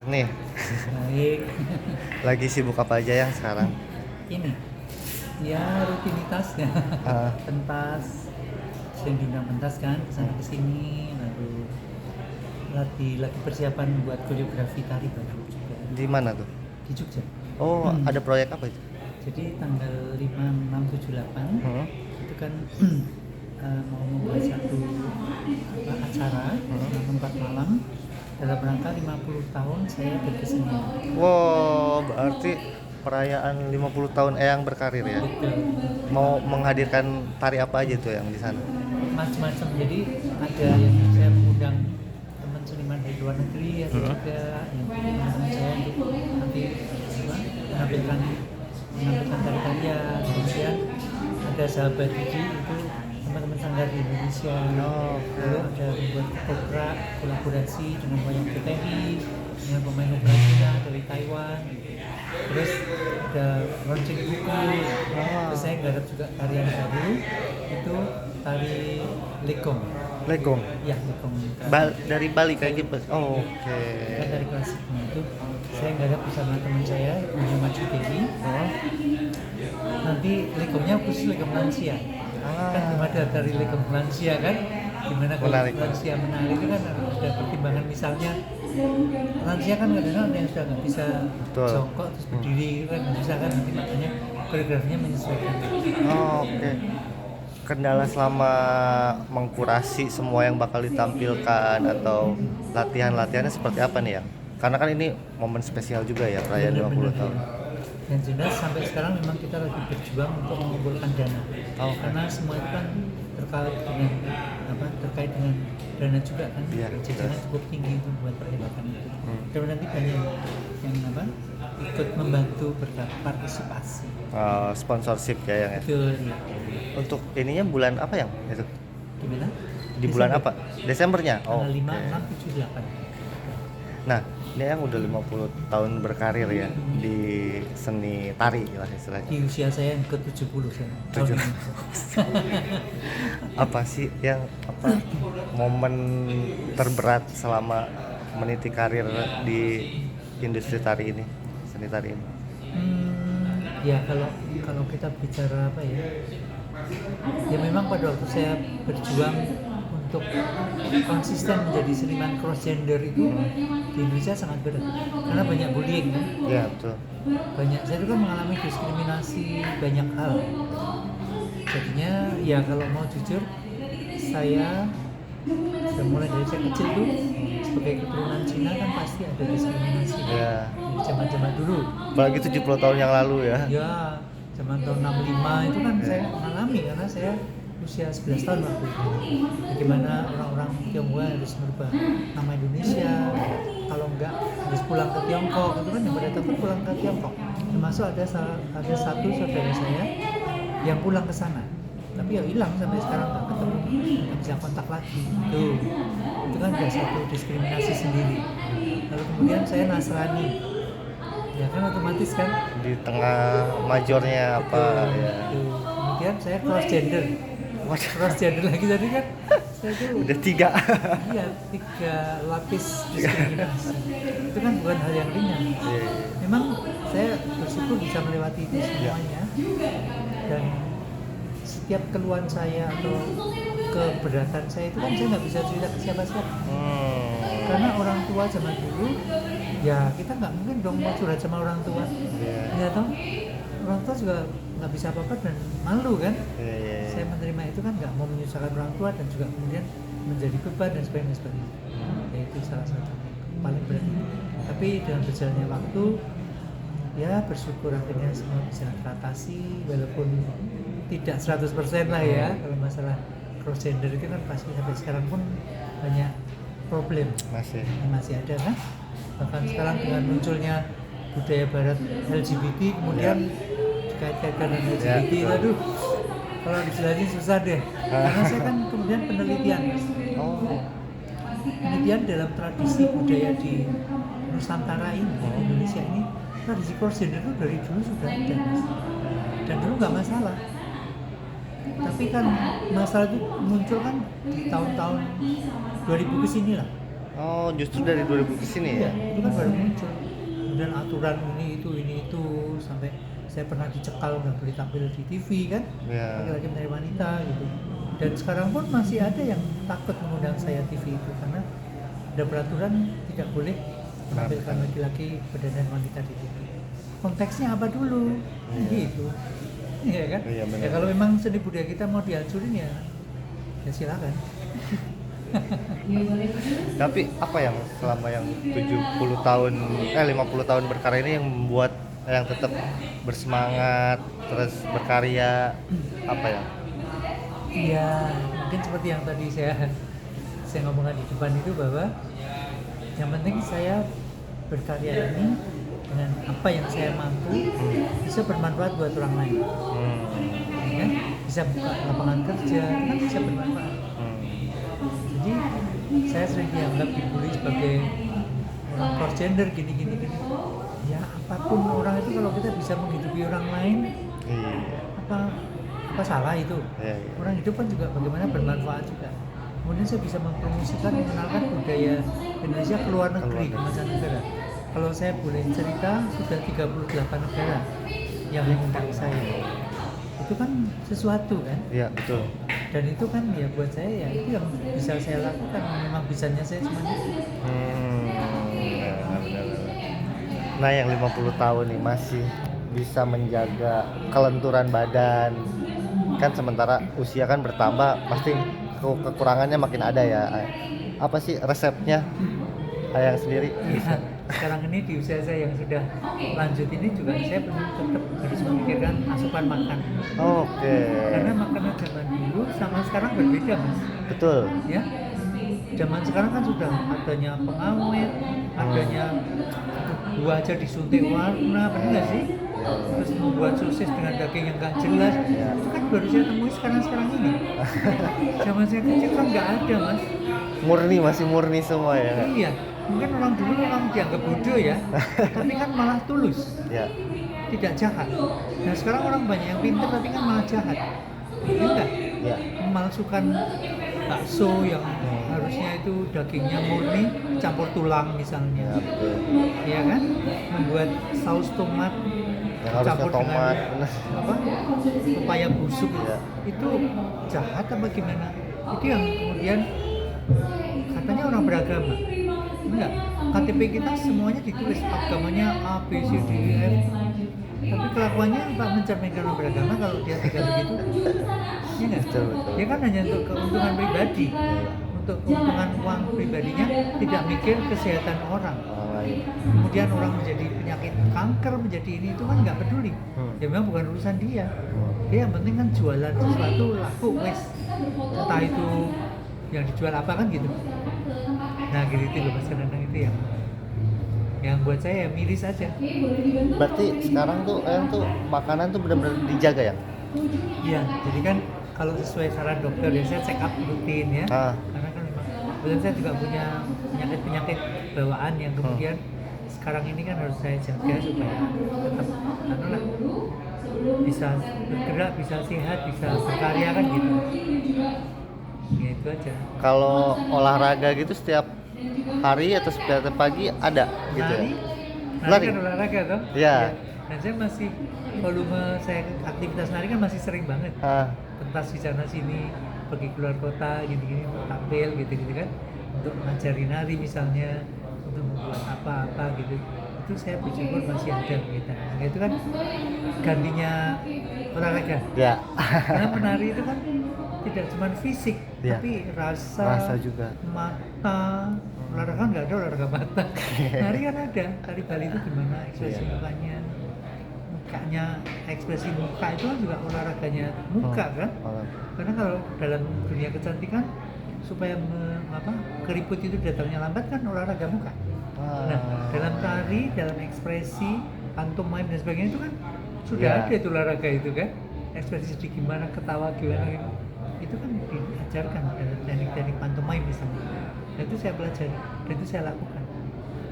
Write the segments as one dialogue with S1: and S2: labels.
S1: Nih,
S2: Baik.
S1: lagi sibuk apa aja yang sekarang?
S2: Ini ya rutinitasnya.
S1: Ah,
S2: Pentas, sering diundang pentas kan kesana kesini, lalu lagi persiapan buat koreografi tari baru juga
S1: di mana tuh?
S2: di Jogja.
S1: Oh,
S2: Hmm.
S1: ada proyek apa itu?
S2: Jadi tanggal 5, 6, 7, 8
S1: Hmm,
S2: itu kan mau membuat satu acara selama 4 malam dalam rangka 50 tahun saya berkesenian.
S1: Wow, berarti perayaan 50 tahun Eyang berkarir ya?
S2: Betul.
S1: Mau menghadirkan tari apa aja tuh yang di sana?
S2: Macam-macam, jadi ada yang saya mengundang teman seniman dari luar negeri, ada juga yang mengundang saya untuk nanti menampilkan tari-tarian. Kemudian ada sahabat Didi, itu teman-teman sanggar di Indonesia. Lalu ada membuat kopra kolaborasi dengan wayang PTI, dengan pemain opera Cina dari Taiwan gitu. Terus ada launching buku. Terus saya garap juga tarian baru, itu tari lekong.
S1: Legong.
S2: Ya, lekong.
S1: Dari Bali kayak gitu. Oh, oke.
S2: Kan dari klasiknya itu saya garap bersama teman saya Budi Maju Dewi. Nanti lekongnya khusus lekong lansia. Kan belum ada dari lekong lansia kan, gimana kalau
S1: Menarik.
S2: lansia menari itu kan ada pertimbangan, misalnya lansia kan kadang-kadang ada yang sudah nggak bisa
S1: Betul.
S2: jongkok terus berdiri kan nggak bisa kan, nanti makanya koreografinya menyesuaikan.
S1: Oh, oke. Kendala selama mengkurasi semua yang bakal ditampilkan atau latihan-latihannya seperti apa nih ya? Karena kan ini momen spesial juga ya, perayaan 50 tahun.
S2: Dan jelas sampai sekarang memang kita lagi berjuang untuk mengumpulkan dana.
S1: Oh.
S2: Karena semua itu kan terkait dengan dana juga kan.
S1: Iya,
S2: Jajangan
S1: betul.
S2: cukup tinggi untuk buat perhelatan itu. Dan nanti banyak yang ikut membantu berpartisipasi.
S1: Sponsorship ya yang ya.
S2: Betul ya.
S1: Untuk ininya bulan apa yang itu?
S2: Gimana?
S1: Di bulan
S2: Desember.
S1: apa? Desembernya. Oh.
S2: Tanggal 5,
S1: oke.
S2: 6, 7, 8.
S1: Nah, ini yang udah 50 tahun berkarir ya di seni tari lah istilahnya.
S2: Di usia saya yang ke-70 saya.
S1: Tujuh.
S2: Tahun ini.
S1: Apa sih yang momen terberat selama meniti karir di industri tari ini, seni tari ini?
S2: Ya kalau kita bicara apa ya memang pada waktu saya berjuang untuk konsisten menjadi seniman cross gender itu di Indonesia sangat berat karena banyak bullying kan,
S1: Ya, betul.
S2: saya juga mengalami diskriminasi banyak hal. Jadinya ya kalau mau jujur, saya sudah mulai dari saya kecil tuh sebagai keturunan Cina kan pasti ada diskriminasi
S1: Ya.
S2: di zaman-zaman dulu.
S1: Apalagi 70 tahun yang lalu ya.
S2: Ya, zaman tahun 65 itu kan saya mengalami karena saya usia 11 tahun waktu itu. Bagaimana orang-orang Tionghoa harus merubah nama Indonesia, kalau enggak harus pulang ke Tiongkok, itu kan yang pada takut pulang ke Tiongkok. Termasuk ada satu saudara saya yang pulang ke sana, tapi ya hilang sampai sekarang, nggak ketemu, nggak bisa kontak lagi. Itu kan ada satu diskriminasi sendiri. Lalu kemudian saya Nasrani, ya kan otomatis kan.
S1: Di tengah majornya apa ya.
S2: Kemudian saya cross gender lagi, jadi kan saya tuh
S1: Udah 3.
S2: iya 3 lapis diskriminasi. Itu kan bukan hal yang ringan.
S1: Iya.
S2: Memang saya bersyukur bisa melewati itu semuanya, dan setiap keluhan saya atau keberatan saya itu kan saya nggak bisa cerita ke siapa-siapa. Karena orang tua zaman dulu, ya kita nggak mungkin dong mau curhat sama orang tua. Ya toh, orang tua juga nggak bisa apa-apa dan malu kan. Saya menerima itu kan, nggak mau menyusahkan orang tua dan juga kemudian menjadi beban dan sebagainya. Ya itu salah satu paling berat. Tapi dengan berjalannya waktu, ya bersyukur akhirnya semua bisa teratasi, walaupun tidak 100% lah ya. Kalau masalah cross gender itu kan pasti sampai sekarang pun banyak problem masih ada kan. Bahkan sekarang dengan munculnya budaya barat LGBT, kemudian dikait-kaitkan dengan LGBT, aduh kalau dijelasin susah deh. Karena saya kan kemudian penelitian dalam tradisi budaya di Nusantara ini, di Indonesia ini, tradisi cross gender itu dari dulu sudah ada, dan dulu nggak masalah. Tapi kan masalah itu muncul kan di tahun-tahun 2000 kesini lah.
S1: Oh, justru dari 2000 ke sini
S2: Iya,
S1: ya?
S2: itu kan baru muncul. Kemudian aturan ini itu sampai saya pernah dicekal nggak boleh tampil di TV kan,
S1: Iya.
S2: laki-laki mencari wanita gitu. Dan sekarang pun masih ada yang takut mengundang saya TV itu karena ada peraturan tidak boleh menampilkan laki-laki berdandan wanita di TV. Konteksnya apa dulu?
S1: Iya.
S2: Gitu. Iya kan?
S1: Iya, benar.
S2: Ya kalau memang seni budaya kita mau dihancurin ya silakan.
S1: Tapi apa yang selama yang 70 tahun 50 tahun berkarya ini yang membuat yang tetap bersemangat terus berkarya apa ya?
S2: Iya, mungkin seperti yang tadi saya ngomongkan di depan itu bahwa yang penting saya berkarya ini dengan apa yang saya mampu bisa bermanfaat buat orang lain, ya kan? Bisa buka lapangan kerja, kan bisa bermanfaat. Jadi saya sering dianggap dibully sebagai orang cross-gender gini. Ya apapun orang itu kalau kita bisa menghidupi orang lain,
S1: Iya.
S2: apa salah itu?
S1: Iya, iya.
S2: Orang hidup kan juga bagaimana bermanfaat juga. Kemudian saya bisa mempromosikan, mengenalkan budaya Indonesia ke luar negeri, ke mancanegara. Kalau saya boleh cerita, sudah 38 negara yang mengundang saya. Itu kan sesuatu kan?
S1: Iya, betul.
S2: Dan itu kan ya buat saya ya itu yang bisa saya lakukan. Memang bisanya saya cuma itu.
S1: Benar. Nah, yang 50 tahun nih masih bisa menjaga kelenturan badan. Kan sementara usia kan bertambah, pasti kekurangannya makin ada ya. Apa sih resepnya Ayang sendiri?
S2: Ya, sekarang ini di usia saya yang sudah lanjut ini juga saya tetap harus memikirkan asupan makan.
S1: Oke.
S2: Karena makanan zaman dulu sama sekarang berbeda, Mas.
S1: Betul.
S2: Ya, zaman sekarang kan sudah adanya pengawet, adanya buah aja disuntik warna, benar nggak sih? Terus membuat sosis dengan daging yang nggak jelas, itu kan baru saya temui sekarang ini. Zaman saya kecil kan nggak ada, Mas.
S1: Masih murni semua ya.
S2: Iya, mungkin orang dulu orang dianggap bodoh ya, tapi kan malah tulus,
S1: Ya.
S2: tidak jahat. Nah sekarang orang banyak yang pintar tapi kan malah jahat, ya enggak?
S1: Ya.
S2: Memalsukan bakso yang harusnya itu dagingnya murni campur tulang
S1: Ya,
S2: misalnya,
S1: betul.
S2: ya kan? Membuat saus tomat
S1: Yang harusnya
S2: campur
S1: tomat,
S2: dengan
S1: benar.
S2: apa? Pepaya busuk,
S1: Ya.
S2: itu jahat apa gimana? Itu yang kemudian katanya orang beragama. Enggak, KTP kita semuanya ditulis agamanya A, B, C, D, E, F. Tapi kelakuannya Pak mencerminkan orang beragama kalau dia tidak begitu. Iya nggak?
S1: Betul.
S2: Dia kan hanya untuk keuntungan pribadi, untuk keuntungan uang pribadinya, tidak mikir kesehatan orang.
S1: Orang lain.
S2: Kemudian orang menjadi penyakit kanker, menjadi ini itu kan nggak peduli. Ya memang bukan urusan dia. Dia yang penting kan jualan sesuatu laku wes. Entah itu yang dijual apa kan gitu. Nah gitu loh Mas kadang-kadang itu yang buat saya miris aja.
S1: Berarti sekarang tuh Ayang tuh makanan tuh benar-benar dijaga ya?
S2: Iya, jadi kan kalau sesuai saran dokter ya saya check up rutin ya. Karena kan memang kebetulan saya juga punya penyakit bawaan yang kemudian sekarang ini kan harus saya jaga supaya tetap bisa bergerak, bisa sehat, bisa berkarya kan gitu. Ya itu aja.
S1: Kalau olahraga gitu setiap hari atau setiap pagi ada gitu ya?
S2: Nari kan olahraga toh?
S1: Iya.
S2: Dan saya masih volume saya aktivitas nari kan masih sering banget. Pentas di sana sini, pergi keluar kota, gini-gini tampil gitu-gitu kan. Untuk ngajari nari misalnya, untuk membuat apa-apa gitu. Itu saya bersyukur masih ada gitu. Nah, itu kan gantinya olahraga.
S1: Ya.
S2: Karena menari itu kan tidak cuma fisik,
S1: Ya.
S2: tapi rasa
S1: juga.
S2: mata. Olahraga kan nggak ada olahraga mata. Nari kan ada. Tari Bali itu gimana ekspresi mukanya, ekspresi muka itu kan juga olahraganya muka kan. Karena kalau dalam dunia kecantikan supaya keriput itu datangnya lambat kan olahraga muka. Nah, dalam tari, dalam ekspresi, pantomime dan sebagainya itu kan sudah ada itu olahraga itu kan. Ekspresi sedih gimana, ketawa gimana gitu. Itu kan diajarkan dalam teknik-teknik pantomime misalnya. Nah, itu saya pelajari dan itu saya lakukan.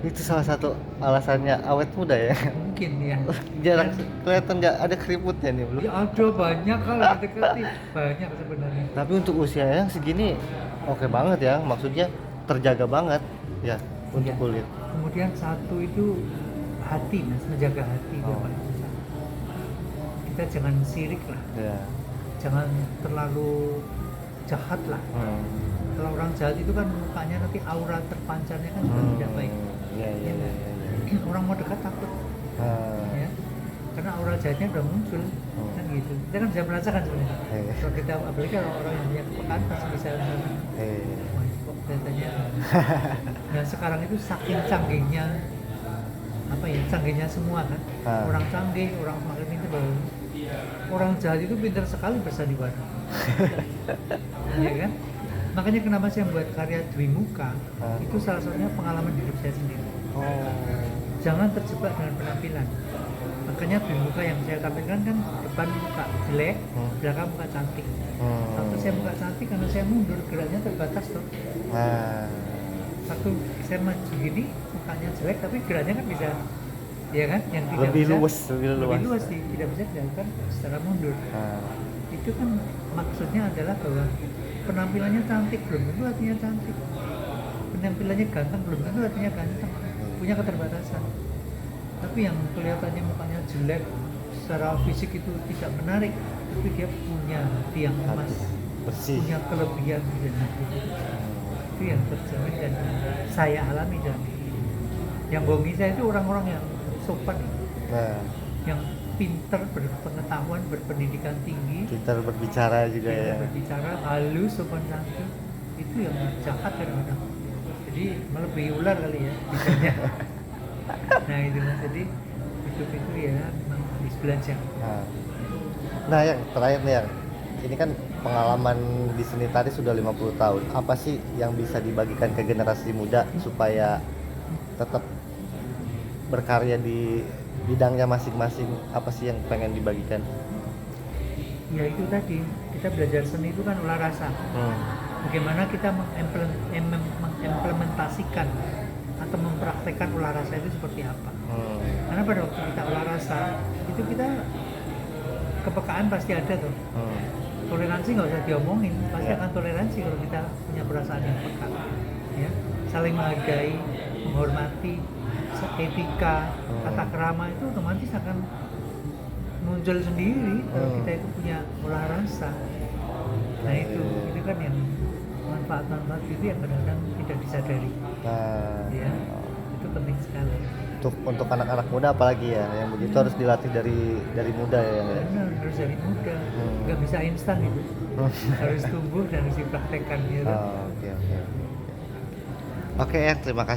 S1: Itu salah satu alasannya awet muda ya?
S2: Mungkin ya.
S1: Jarang kelihatan nggak ada keriputnya nih belum?
S2: Ya ada banyak kalau didekati, banyak sebenarnya.
S1: Tapi untuk usia yang segini oke banget ya, maksudnya terjaga banget ya untuk
S2: Iya.
S1: kulit.
S2: Kemudian satu itu hati, Mas, menjaga hati itu
S1: Oh.
S2: paling susah. Kita jangan sirik lah,
S1: Ya.
S2: jangan terlalu jahat lah. Kalau orang jahat itu kan mukanya nanti aura terpancarnya kan juga tidak baik.
S1: Iya, iya, iya, iya.
S2: Orang mau dekat takut,
S1: Ah,
S2: ya, karena aura jahatnya udah muncul, kan gitu. Kita kan bisa merasakan sebenarnya.
S1: Iya.
S2: Kalau kita, apalagi kalau orang yang punya kepekaan pasti bisa merasakan. Wah, kok kelihatannya. Nah sekarang itu saking canggihnya, apa ya, canggihnya semua kan.
S1: Ah.
S2: Orang canggih, orang semakin pintar baru. Orang jahat itu pintar sekali bersandiwara. Iya kan? Makanya kenapa saya membuat karya Dwi Muka, itu salah satunya pengalaman hidup saya sendiri.
S1: Oh.
S2: Jangan terjebak dengan penampilan. Makanya Dwi Muka yang saya tampilkan kan depan muka jelek, belakang muka cantik. Waktu saya muka cantik karena saya mundur, geraknya terbatas tuh.
S1: Nah,
S2: Waktu saya maju gini, mukanya jelek tapi geraknya kan bisa, ya kan? Yang tidak
S1: lebih
S2: bisa,
S1: luas, lebih luas.
S2: sih, tidak bisa dilakukan secara mundur.
S1: Nah,
S2: Itu kan maksudnya adalah bahwa penampilannya cantik belum tentu artinya cantik, penampilannya ganteng belum tentu artinya ganteng, punya keterbatasan. Tapi yang kelihatannya mukanya jelek secara fisik itu tidak menarik, tapi dia punya hati yang emas,
S1: bersih.
S2: punya kelebihan dan itu yang tercermin dan saya alami. Dan yang bohongi saya itu orang-orang yang sopan,
S1: Nah,
S2: yang pinter, berpengetahuan, berpendidikan tinggi,
S1: pintar berbicara juga ya.
S2: berbicara halus, sopan santun, itu yang jahat kadang-kadang. Jadi melebihi ular kali ya bisanya. Nah itu Mas, jadi hidup itu ya memang habis belajar.
S1: Nah, yang terakhir nih, yang ini kan pengalaman di seni tari sudah 50 tahun. Apa sih yang bisa dibagikan ke generasi muda supaya tetap berkarya di bidangnya masing-masing? Apa sih yang pengen dibagikan?
S2: Ya itu tadi, kita belajar seni itu kan olah rasa. Bagaimana kita mengimplementasikan atau mempraktekkan olah rasa itu seperti apa. Karena pada waktu kita olah rasa, itu kita kepekaan pasti ada tuh. Toleransi nggak usah diomongin, pasti akan toleransi kalau kita punya perasaan yang peka, ya, saling menghargai, menghormati, etika, tata krama itu otomatis akan muncul sendiri kalau kita itu punya olah rasa. Nah itu kan yang manfaat-manfaat itu yang kadang-kadang tidak disadari, ya, itu penting sekali.
S1: Untuk anak-anak muda apalagi ya, yang begitu harus dilatih dari muda ya.
S2: Benar, harus dari muda, nggak bisa instan itu, harus tumbuh dan harus dipraktekkan gitu.
S1: Oke, ya, terima kasih.